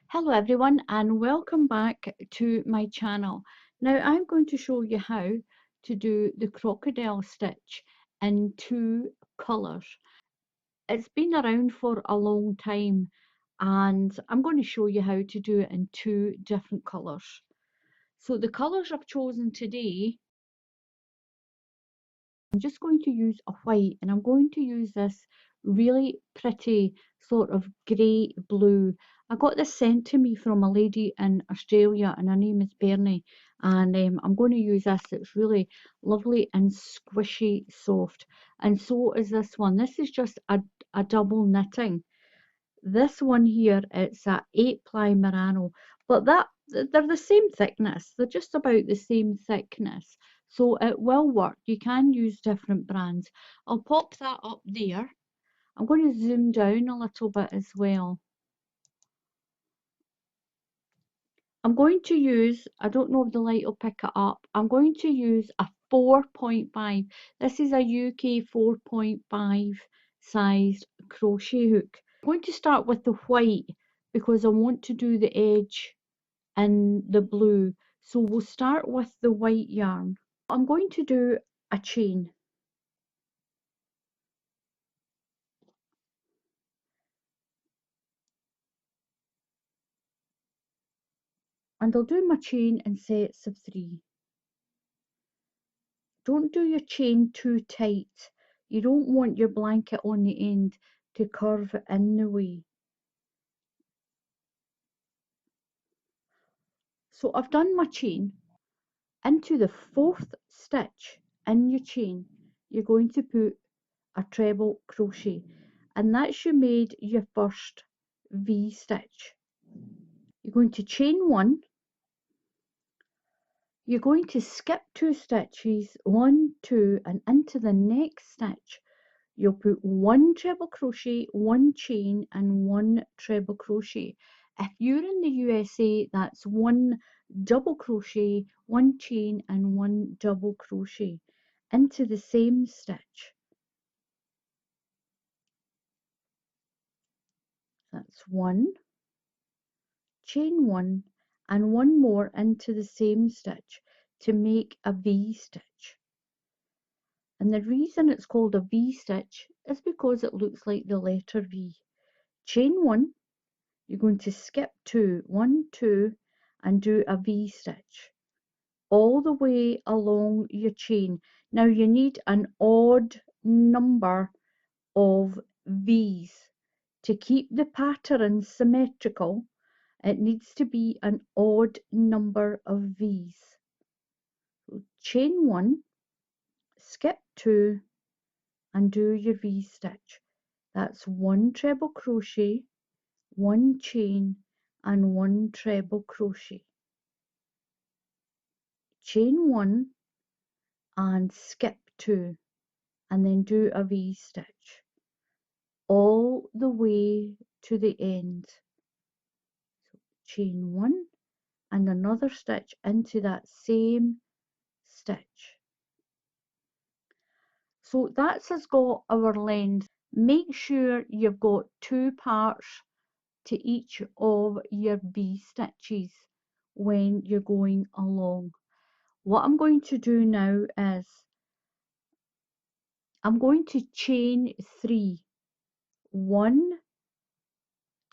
Hello everyone and welcome back to my channel. Now I'm going to show you how to do the crocodile stitch in two colours. It's been around for a long time and I'm going to show you how to do it in two different colours. So the colours I've chosen today, I'm just going to use a white and I'm going to use this really pretty sort of grey blue. I got this sent to me from a lady in Australia and her name is Bernie, and I'm going to use this. It's really lovely and squishy soft, and so is this one. This is just a double knitting. This one here, it's a 8-ply Merano, but they're the same thickness. They're just about the same thickness, so it will work. You can use different brands. I'll pop that up there. I'm going to zoom down a little bit as well. I'm going to use, I don't know if the light will pick it up, I'm going to use a 4.5. This is a UK 4.5 sized crochet hook. I'm going to start with the white because I want to do the edge in the blue. So we'll start with the white yarn. I'm going to do a chain. And I'll do my chain in sets of 3. Don't do your chain too tight. You don't want your blanket on the end to curve in the way. So I've done my chain. Into the 4th stitch in your chain, you're going to put a treble crochet, and that's you made your first V stitch. You're going to chain 1. You're going to skip 2 stitches, 1, 2, and into the next stitch you'll put 1 treble crochet, 1 chain and 1 treble crochet. If you're in the USA, that's 1 double crochet, 1 chain and 1 double crochet into the same stitch. That's 1, chain 1 and 1 more into the same stitch to make a V stitch. And the reason it's called a V stitch is because it looks like the letter V. Chain 1, you're going to skip 2, 1, 2, and do a V stitch all the way along your chain. Now you need an odd number of V's to keep the pattern symmetrical. It needs to be an odd number of V's. So chain 1, skip 2, and do your V stitch. That's 1 treble crochet, 1 chain and 1 treble crochet. Chain 1 and skip 2 and then do a V stitch all the way to the end. So chain 1 and another stitch into that same stitch. So that's us got our length. Make sure you've got 2 parts to each of your V stitches when you're going along. What I'm going to do now is I'm going to chain 3. 1,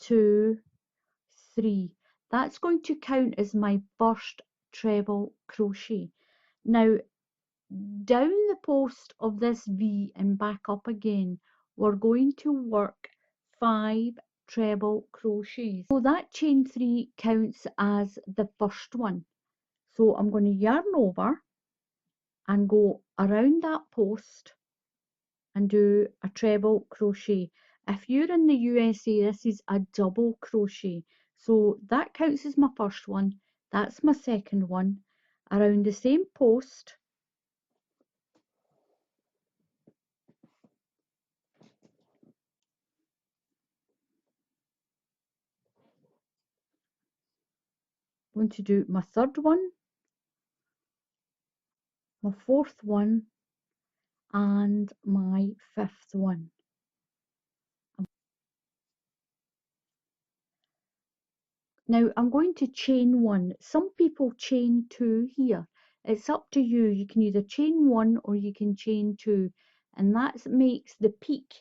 2, 3. That's going to count as my first treble crochet. Now down the post of this V and back up again, we're going to work 5 treble crochets. So that chain 3 counts as the first one. So I'm going to yarn over and go around that post and do a treble crochet. If you're in the USA, this is a double crochet. So that counts as my first one. That's my second one. Around the same post, I'm going to do my third one, my fourth one, and my fifth one. Now I'm going to chain one. Some people chain two here. It's up to you. You can either chain one or you can chain two, and that makes the peak.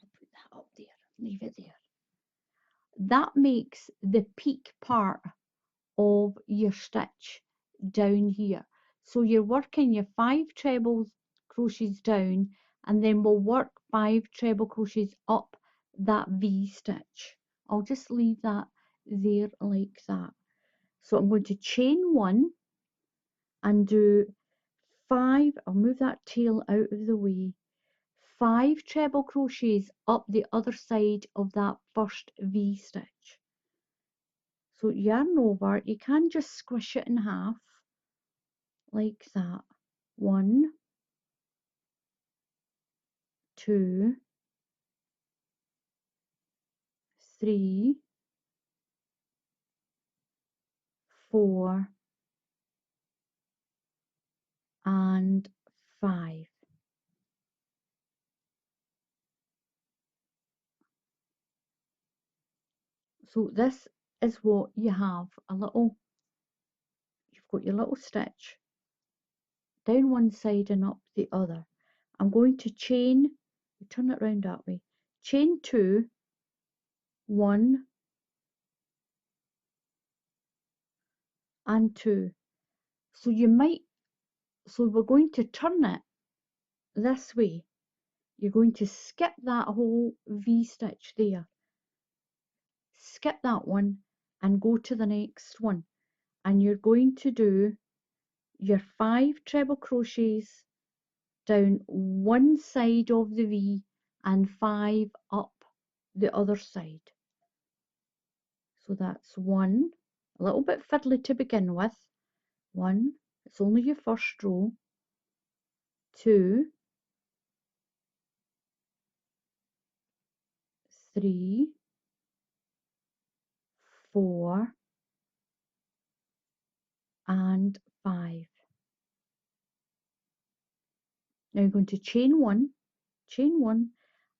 I'll put that up there, leave it there. That makes the peak part of your stitch down here. So you're working your 5 treble crochets down, and then we'll work 5 treble crochets up that V stitch. I'll just leave that there like that. So I'm going to chain one and do 5, I'll move that tail out of the way, 5 treble crochets up the other side of that first V stitch. So yarn over, you can just squish it in half like that. 1, 2, 3, 4, and 5. So this is what you have, you've got your little stitch down one side and up the other. I'm going to chain, turn it round that way, chain 2, 1 and 2. So we're going to turn it this way. You're going to skip that whole V stitch there, skip that one and go to the next one, and you're going to do your 5 treble crochets down one side of the V and 5 up the other side. So that's 1, a little bit fiddly to begin with, 1, it's only your first row, 2, 3, 4 and 5. Now you're going to chain one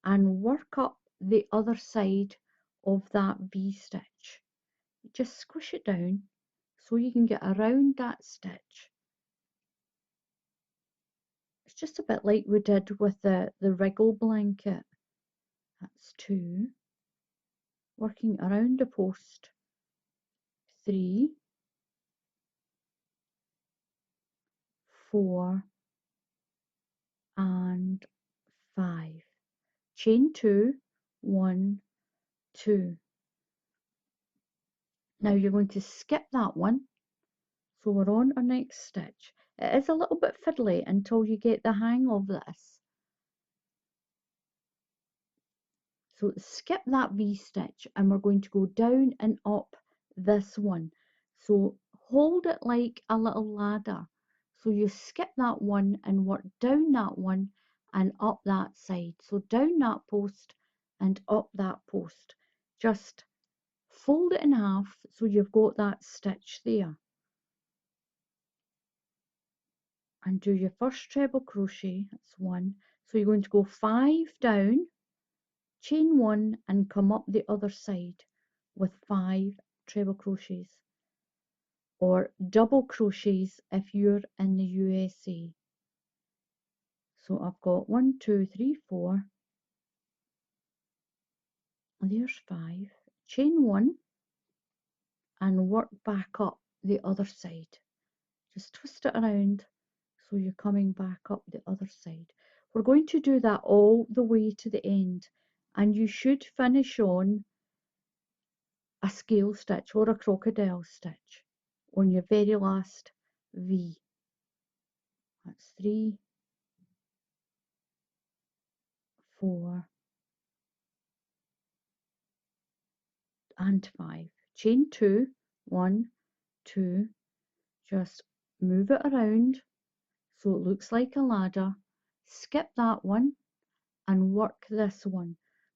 and work up the other side of that V stitch. Just squish it down so you can get around that stitch. It's just a bit like we did with the wriggle blanket. That's 2, working around the post, 3, 4 and 5. Chain 2, 1, 2. Now you're going to skip that one. So we're on our next stitch. It is a little bit fiddly until you get the hang of this. So skip that V stitch and we're going to go down and up this one. So hold it like a little ladder. So you skip that one and work down that one and up that side. So down that post and up that post. Just fold it in half so you've got that stitch there. And do your first treble crochet, that's 1. So you're going to go 5 down, chain 1 and come up the other side with 5 treble crochets, or double crochets if you're in the USA. So I've got 1, 2, 3, 4, there's 5, chain 1 and work back up the other side. Just twist it around so you're coming back up the other side. We're going to do that all the way to the end, and you should finish on a scale stitch or a crocodile stitch on your very last V. That's 3, 4 and 5. Chain 2, 1, 2, just move it around so it looks like a ladder, skip that one and work this one.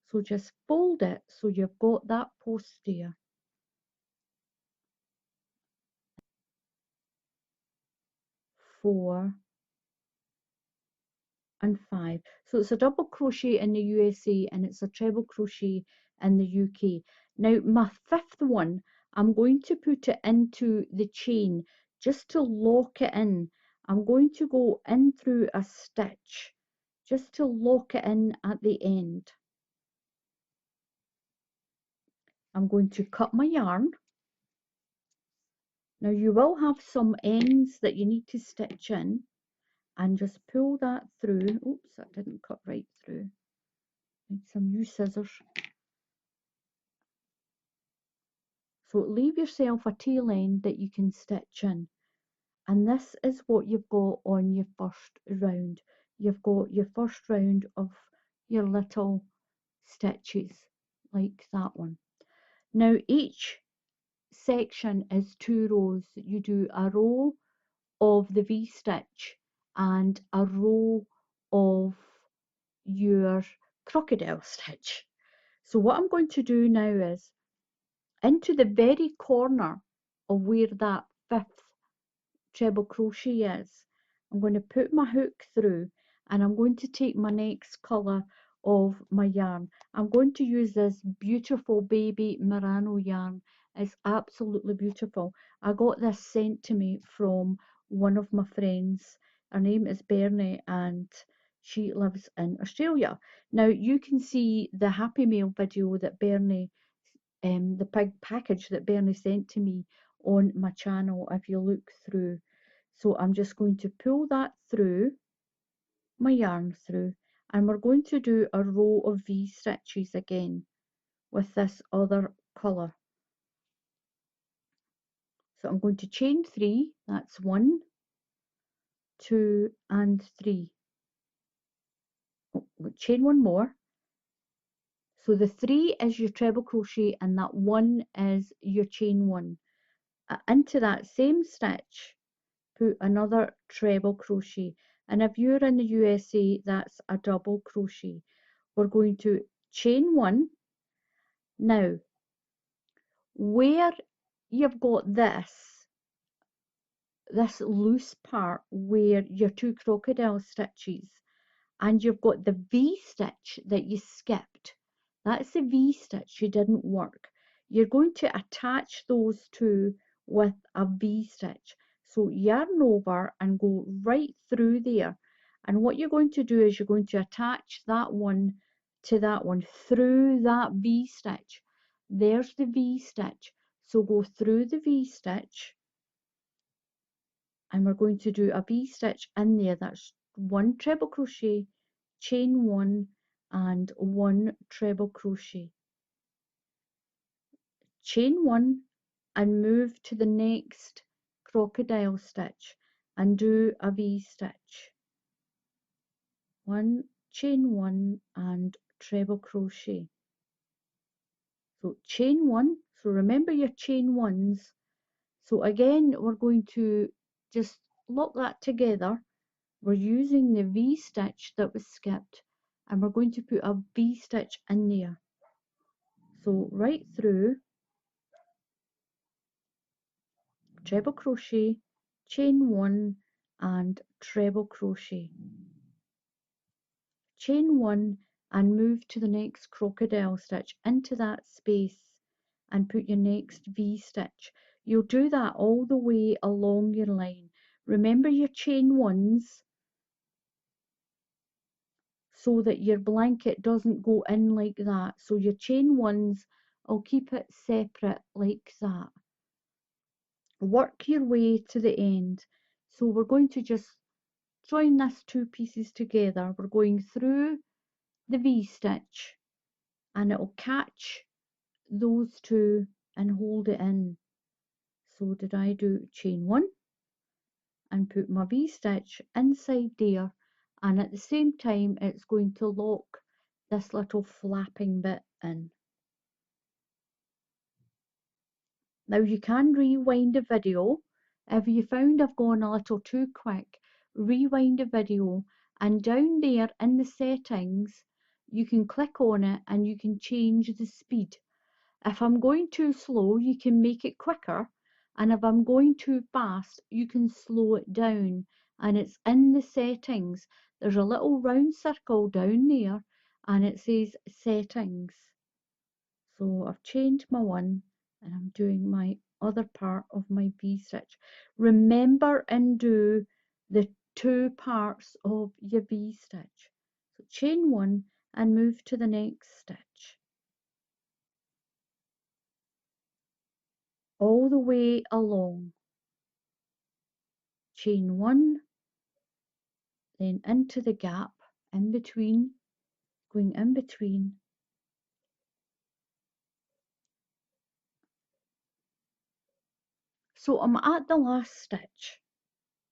So just fold it so you've got that post there. 4 and 5. So it's a double crochet in the USA and it's a treble crochet in the UK. Now my fifth one, I'm going to put it into the chain just to lock it in. I'm going to go in through a stitch just to lock it in at the end. I'm going to cut my yarn. Now you will have some ends that you need to stitch in, and just pull that through. Oops, that didn't cut right through. Need some new scissors. So leave yourself a tail end that you can stitch in. And this is what you've got on your first round. You've got your first round of your little stitches like that one. Now each section is 2 rows. You do a row of the V-stitch and a row of your crocodile stitch. So what I'm going to do now is into the very corner of where that 5th treble crochet is, I'm going to put my hook through, and I'm going to take my next colour of my yarn. I'm going to use this beautiful baby Merino yarn. It's absolutely beautiful. I got this sent to me from one of my friends. Her name is Bernie, and she lives in Australia. Now you can see the Happy Mail video that Bernie, the pig package that Bernie sent to me on my channel if you look through. So I'm just going to pull that through, my yarn through, and we're going to do a row of V stitches again with this other colour. So I'm going to chain 3, that's 1, 2 and 3. Oh, chain 1 more. So the 3 is your treble crochet and that 1 is your chain 1. Into that same stitch, put another treble crochet, and if you're in the USA, that's a double crochet. We're going to chain 1. Now where you've got this loose part where your 2 crocodile stitches, and you've got the V stitch that you skipped, that's the V stitch you didn't work, you're going to attach those two with a V stitch. So yarn over and go right through there, and what you're going to do is you're going to attach that one to that one through that V stitch. There's the V stitch, so go through the V stitch, and we're going to do a V stitch in there. That's 1 treble crochet, chain 1 and 1 treble crochet, chain 1 and move to the next crocodile stitch and do a V stitch, 1, chain 1 and treble crochet. So chain 1, so remember your chain 1s. So again we're going to just lock that together. We're using the V stitch that was skipped, and we're going to put a V stitch in there. So right through, treble crochet, chain 1 and treble crochet, chain 1 and move to the next crocodile stitch into that space and put your next V stitch. You'll do that all the way along your line. Remember your chain 1s so that your blanket doesn't go in like that. So your chain 1s, I'll keep it separate like that. Work your way to the end. So we're going to just join these 2 pieces together. We're going through the V stitch, and it'll catch those 2 and hold it in. So did I do chain 1 and put my V stitch inside there, and at the same time it's going to lock this little flapping bit in. Now you can rewind the video. If you found I've gone a little too quick, rewind the video, and down there in the settings you can click on it and you can change the speed. If I'm going too slow, you can make it quicker, and if I'm going too fast, you can slow it down, and it's in the settings. There's a little round circle down there and it says settings. So I've chained my one and I'm doing my other part of my V-stitch. Remember and do the two parts of your V-stitch. So chain one and move to the next stitch. All the way along. Chain one, then into the gap in between, going in between. So I'm at the last stitch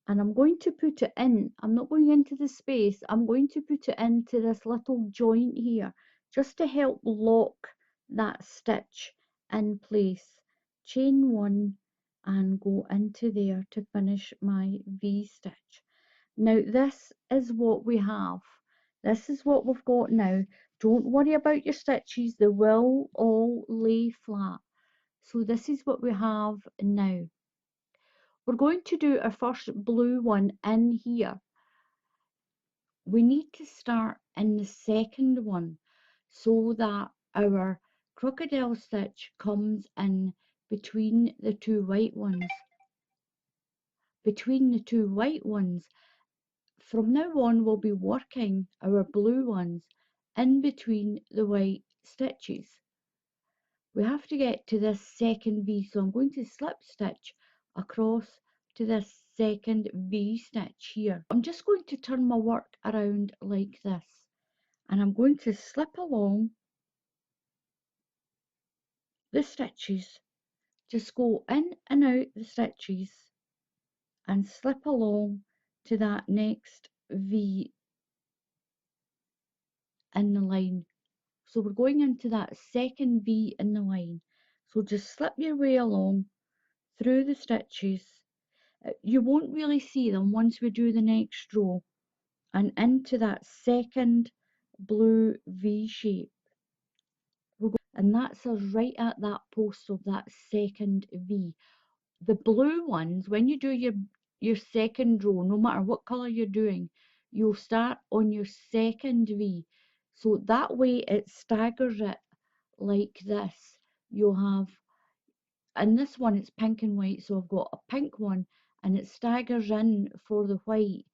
and I'm going to put it in. I'm not going into the space. I'm going to put it into this little joint here just to help lock that stitch in place. Chain one and go into there to finish my V stitch. Now this is what we have. This is what we've got now. Don't worry about your stitches. They will all lay flat. So this is what we have now. We're going to do our first blue one in here. We need to start in the second one so that our crocodile stitch comes in between the two white ones. Between the two white ones. From now on we'll be working our blue ones in between the white stitches. We have to get to this second V, so I'm going to slip stitch across to this second V stitch here. I'm just going to turn my work around like this and I'm going to slip along the stitches, just go in and out the stitches and slip along to that next V in the line. So we're going into that second V in the line. So just slip your way along through the stitches. You won't really see them once we do the next row and into that second blue V shape. And that's us right at that post of that second V. The blue ones, when you do your second row, no matter what colour you're doing, you'll start on your second V. So that way it staggers it like this. You'll have, and this one it's pink and white, so I've got a pink one and it staggers in for the white.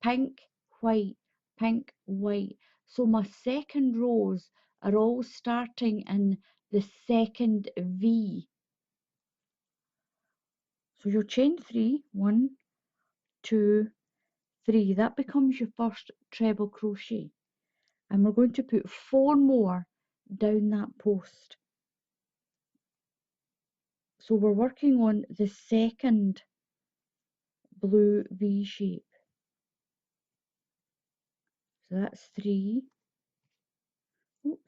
Pink, white, pink, white. So my second rows are all starting in the second V. So you'll chain 3, 1, 2, 3. That becomes your first treble crochet. And we're going to put 4 more down that post. So we're working on the second blue V shape. So that's 3. Oops.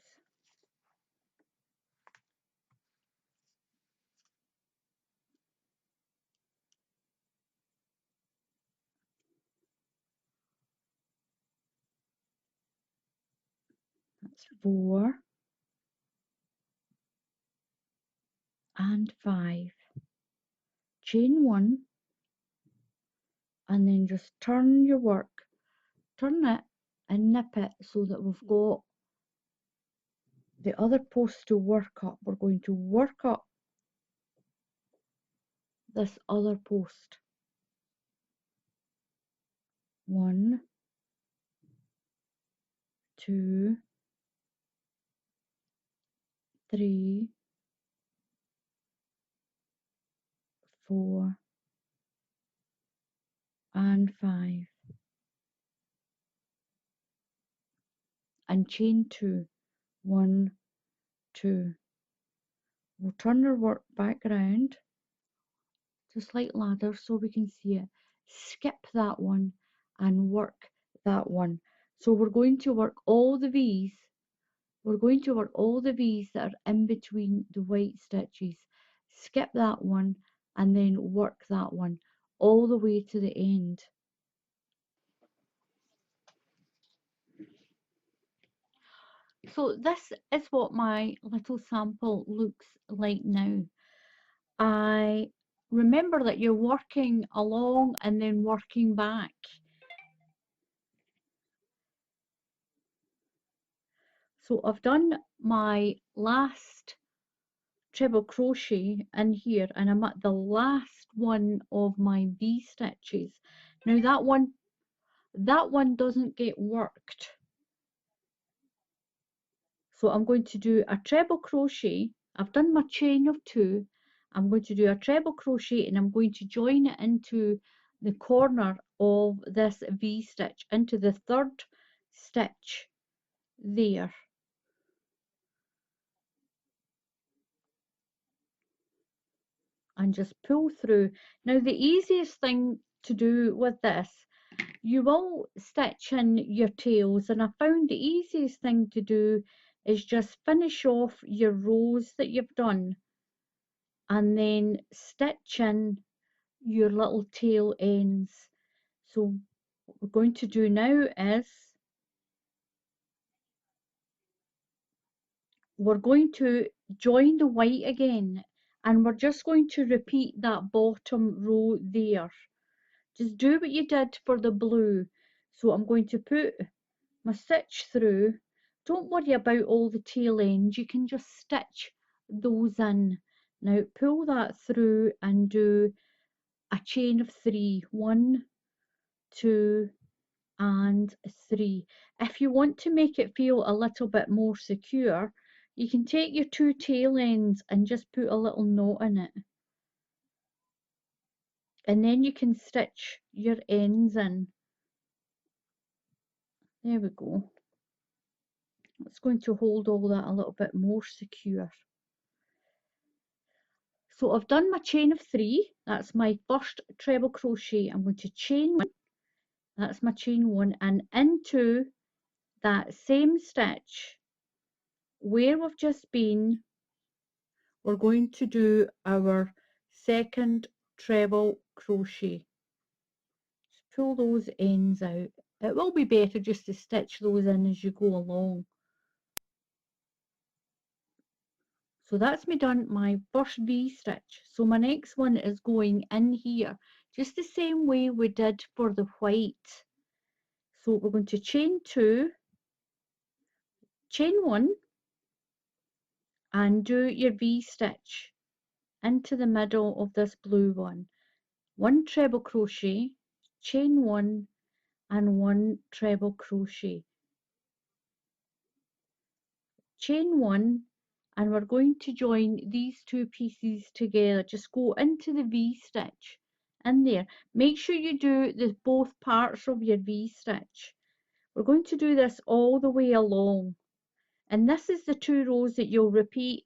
That's 4 and 5. Chain 1 and then just turn your work, turn it and nip it so that we've got the other post to work up. We're going to work up this other post. 1, 2, 3, 4 and 5 and chain 2. 1, 2. We'll turn our work back round just like ladder so we can see it. Skip that one and work that one. So we're going to work all the V's. We're going to work all the V's that are in between the white stitches. Skip that one and then work that one all the way to the end. So this is what my little sample looks like now. I remember that you're working along and then working back. So I've done my last treble crochet in here, and I'm at the last one of my V stitches. Now that one doesn't get worked, so I'm going to do a treble crochet. I've done my chain of 2. I'm going to do a treble crochet, and I'm going to join it into the corner of this V stitch, into the 3rd stitch there, and just pull through. Now the easiest thing to do with this, you will stitch in your tails, and I found the easiest thing to do is just finish off your rows that you've done and then stitch in your little tail ends. So what we're going to do now is we're going to join the white again, and we're just going to repeat that bottom row there. Just do what you did for the blue. So I'm going to put my stitch through. Don't worry about all the tail ends, you can just stitch those in. Now pull that through and do a chain of 3. 1, 2 and 3. If you want to make it feel a little bit more secure, you can take your 2 tail ends and just put a little knot in it, and then you can stitch your ends in. There we go. It's going to hold all that a little bit more secure. So I've done my chain of 3. That's my first treble crochet. I'm going to chain 1. That's my chain 1, and into that same stitch where we've just been, we're going to do our 2nd treble crochet. Just pull those ends out. It will be better just to stitch those in as you go along. So that's me done my first V stitch. So my next one is going in here, just the same way we did for the white. So we're going to chain 2, chain 1, and do your V stitch into the middle of this blue one. 1 treble crochet, chain 1, and 1 treble crochet. Chain 1, and we're going to join these 2 pieces together. Just go into the V stitch in there. Make sure you do both parts of your V stitch. We're going to do this all the way along, and this is the 2 rows that you'll repeat.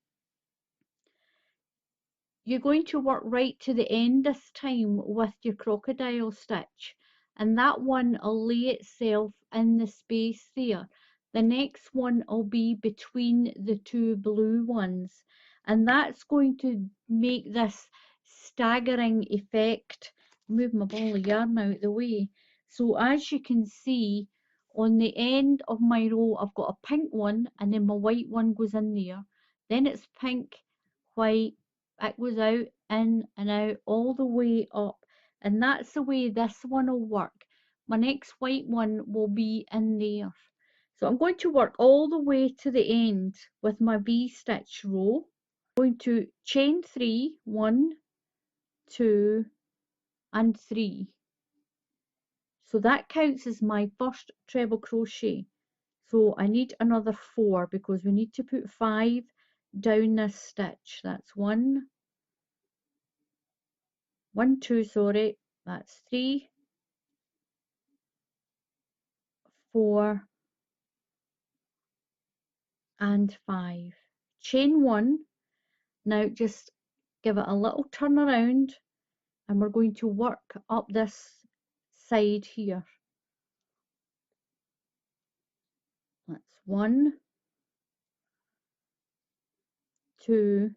You're going to work right to the end this time with your crocodile stitch, and that one will lay itself in the space there. The next one will be between the 2 blue ones, and that's going to make this staggering effect. Move my ball of yarn out of the way. So as you can see, on the end of my row I've got a pink one, and then my white one goes in there. Then it's pink, white, it goes out, in and out, all the way up, and that's the way this one will work. My next white one will be in there. So I'm going to work all the way to the end with my V stitch row. I'm going to chain 3, 1, 2 and 3. So that counts as my first treble crochet. So I need another 4 because we need to put 5 down this stitch. That's 1, 2, sorry, that's 3, 4 and 5. Chain 1. Now just give it a little turn around, and we're going to work up this side here. That's 1, 2,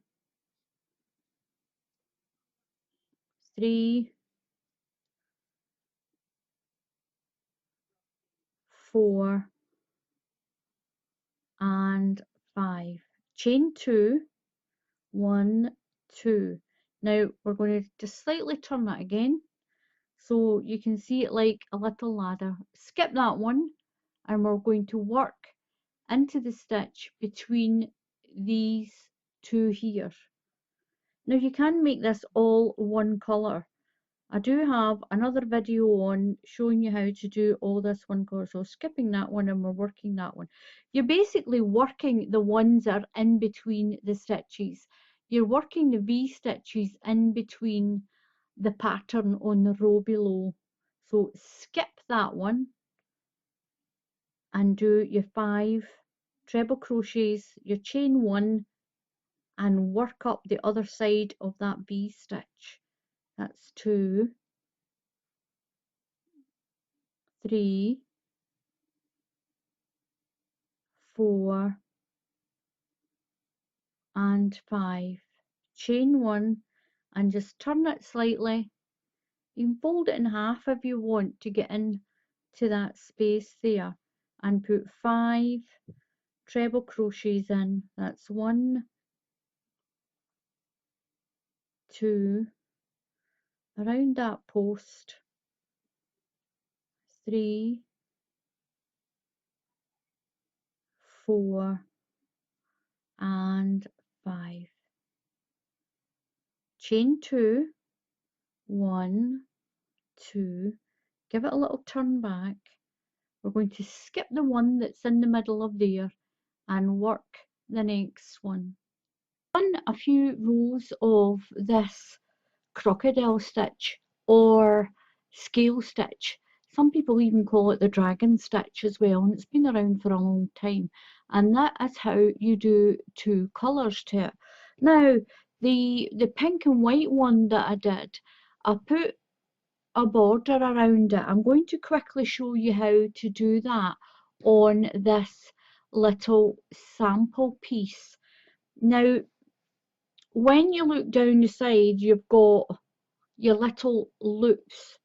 3, 4 and 5. Chain 2, 1, 2. Now we're going to just slightly turn it again so you can see it like a little ladder. Skip that one, and we're going to work into the stitch between these two here. Now you can make this all one colour. I do have another video on showing you how to do all this one colour, so skipping that one and we're working that one. You're basically working the ones that are in between the stitches. You're working the V stitches in between the pattern on the row below. So skip that one and do your 5 treble crochets, your chain 1, and work up the other side of that V stitch. That's 2, 3, 4, and 5. Chain 1 and just turn it slightly. You can fold it in half if you want to get in to that space there, and put 5 treble crochets in. That's 1, 2, around that post, 3, 4, and 5. Chain 2, 1, 2, give it a little turn back. We're going to skip the one that's in the middle of there and work the next one. Done a few rows of this crocodile stitch or scale stitch. Some people even call it the dragon stitch as well, and it's been around for a long time, and that is how you do 2 colours to it. Now the pink and white one that I did, I put a border around it. I'm going to quickly show you how to do that on this little sample piece. Now when you look down the side, you've got your little loops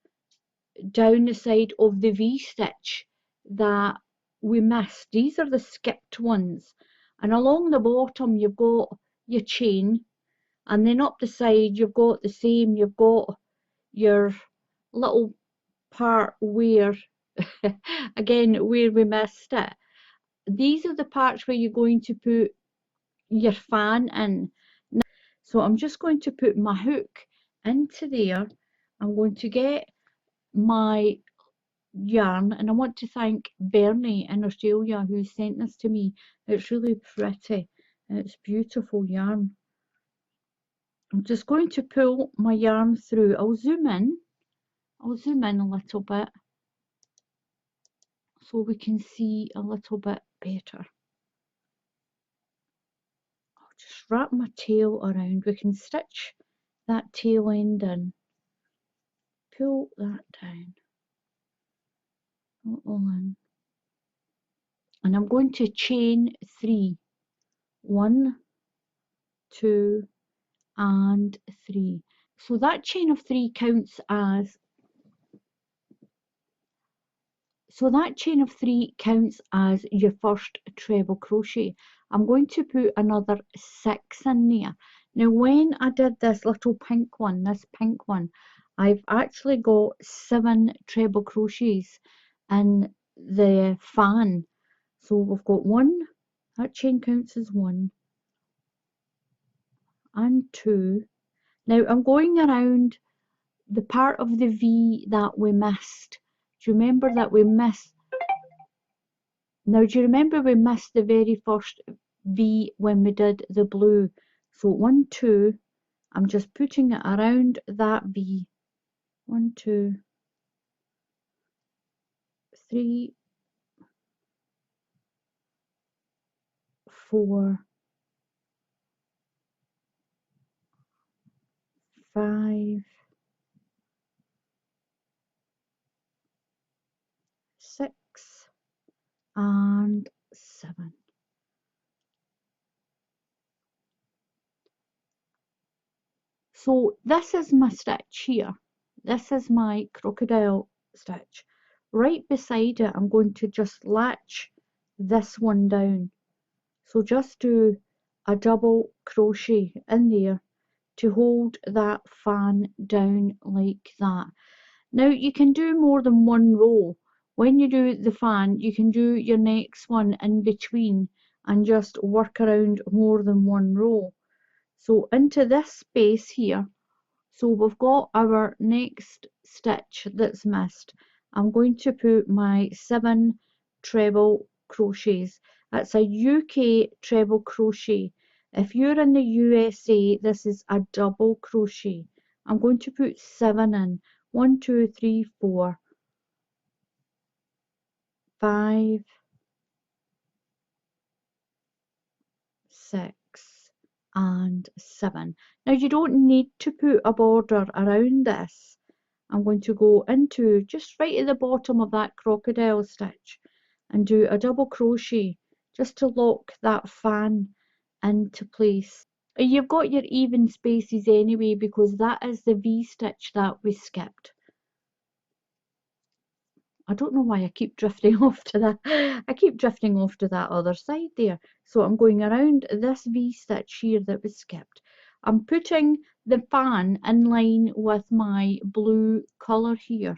down the side of the V stitch that we missed. These are the skipped ones, and along the bottom you've got your chain, and then up the side you've got the same. You've got your little part where again where we missed it. These are the parts where you're going to put your fan in. So I'm just going to put my hook into there. I'm going to get my yarn, and I want to thank Bernie in Australia who sent this to me. It's really pretty and it's beautiful yarn. I'm just going to pull my yarn through. I'll zoom in a little bit so we can see a little bit better. I'll just wrap my tail around. We can stitch that tail end in, pull that down, pull it all in, and I'm going to chain 3, 1, 2, and 3. So that chain of 3 counts as your first treble crochet. I'm going to put another 6 in there. Now when I did this little pink one, I've actually got 7 treble crochets in the fan. So we've got 1, that chain counts as 1, and 2. Now I'm going around the part of the V that we missed. Do you remember that we missed? Now do you remember we missed the very first V when we did the blue? So 1, 2, I'm just putting it around that V. 1, 2, 3, 4, 5, 6, and 7. So this is my stitch here. This is my crocodile stitch. Right beside it, I'm going to just latch this one down. So just do a double crochet in there to hold that fan down like that. Now you can do more than one row when you do the fan, you can do your next one in between and just work around more than one row. So into this space here, so we've got our next stitch that's missed. I'm going to put my 7 treble crochets. That's a UK treble crochet. If you're in the USA, this is a double crochet. I'm going to put 7 in. 1, 2, 3, 4, 5, 6, and 7. Now you don't need to put a border around this. I'm going to go into just right at the bottom of that crocodile stitch and do a double crochet just to lock that fan into place. You've got your even spaces anyway because that is the V-stitch that we skipped. I don't know why I keep drifting off to that. I keep drifting off to that other side there. So I'm going around this V-stitch here that was skipped. I'm putting the fan in line with my blue colour here.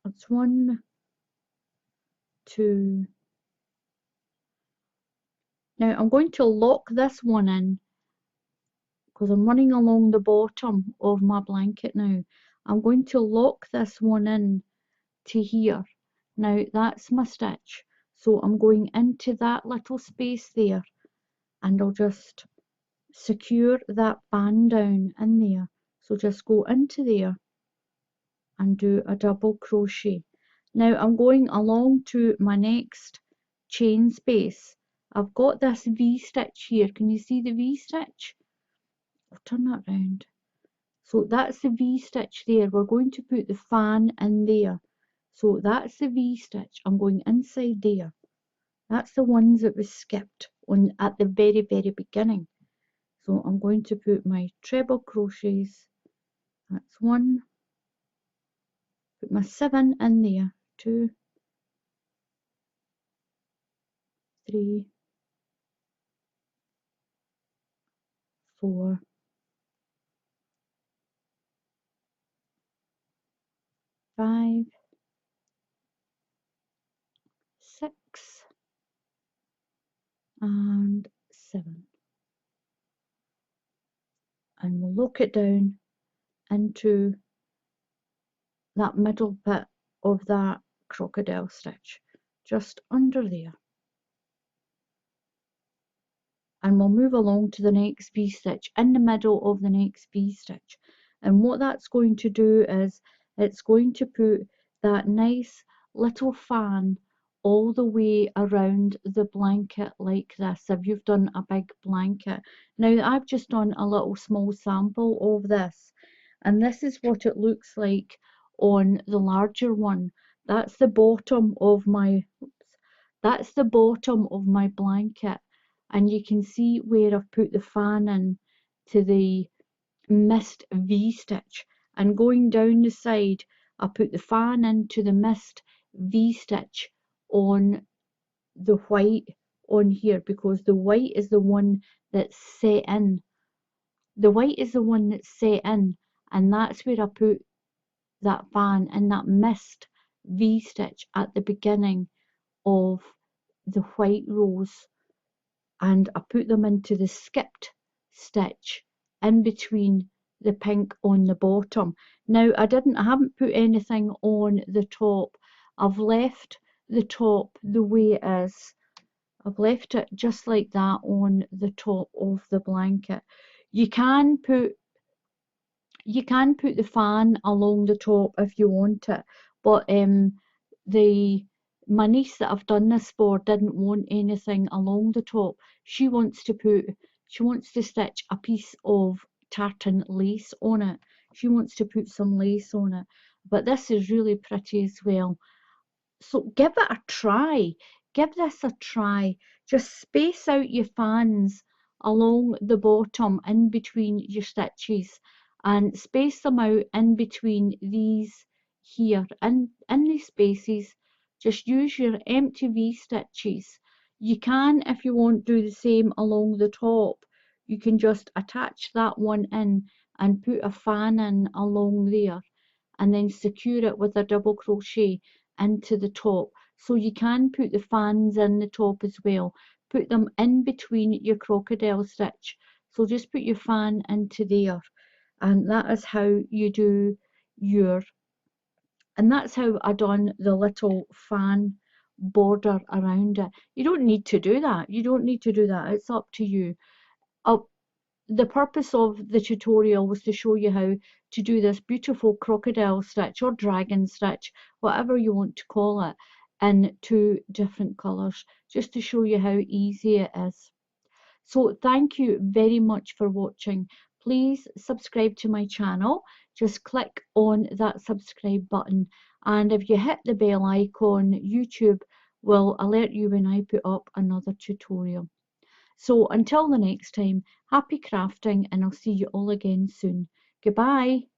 That's 1, 2. Now I'm going to lock this one in because I'm running along the bottom of my blanket now. I'm going to lock this one in to here. Now that's my stitch. So I'm going into that little space there and I'll just secure that band down in there. So just go into there and do a double crochet. Now I'm going along to my next chain space. I've got this V-stitch here. Can you see the V-stitch? I'll turn that round. So that's the V-stitch there. We're going to put the fan in there. So that's the V-stitch. I'm going inside there. That's the ones that was skipped on at the very, very beginning. So I'm going to put my treble crochets. That's 1. Put my 7 in there. 2, 3, 4, 5, 6, and 7. And we'll lock it down into that middle bit of that crocodile stitch, just under there. And we'll move along to the next V-stitch in the middle of the next V-stitch. And what that's going to do is it's going to put that nice little fan all the way around the blanket like this, if you've done a big blanket. Now I've just done a little small sample of this, and this is what it looks like on the larger one. That's the bottom of my blanket, and you can see where I've put the fan in to the missed V-stitch, and going down the side I put the fan into the missed V-stitch on the white on here, because the white is the one that's set in. The white is the one that's set in, and that's where I put that fan in that missed V-stitch at the beginning of the white rows, and I put them into the skipped stitch in between the pink on the bottom. Now I haven't put anything on the top. I've left the top the way it is. I've left it just like that on the top of the blanket. You can put the fan along the top if you want it, but my niece that I've done this for didn't want anything along the top. She wants to stitch a piece of tartan lace on it. She wants to put some lace on it, but this is really pretty as well. So give it a try. Give this a try. Just space out your fans along the bottom in between your stitches, and space them out in between these here. In these spaces, just use your empty V stitches. You can, if you want, do the same along the top. You can just attach that one in and put a fan in along there, and then secure it with a double crochet into the top. So you can put the fans in the top as well. Put them in between your crocodile stitch. So just put your fan into there, and that is how you do your, and that's how I done the little fan border around it. You don't need to do that. You don't need to do that. It's up to you. Uh, the purpose of the tutorial was to show you how to do this beautiful crocodile stitch or dragon stitch, whatever you want to call it, in two different colours, just to show you how easy it is. So thank you very much for watching. Please subscribe to my channel. Just click on that subscribe button, and if you hit the bell icon, YouTube will alert you when I put up another tutorial. So until the next time, happy crafting, and I'll see you all again soon. Goodbye.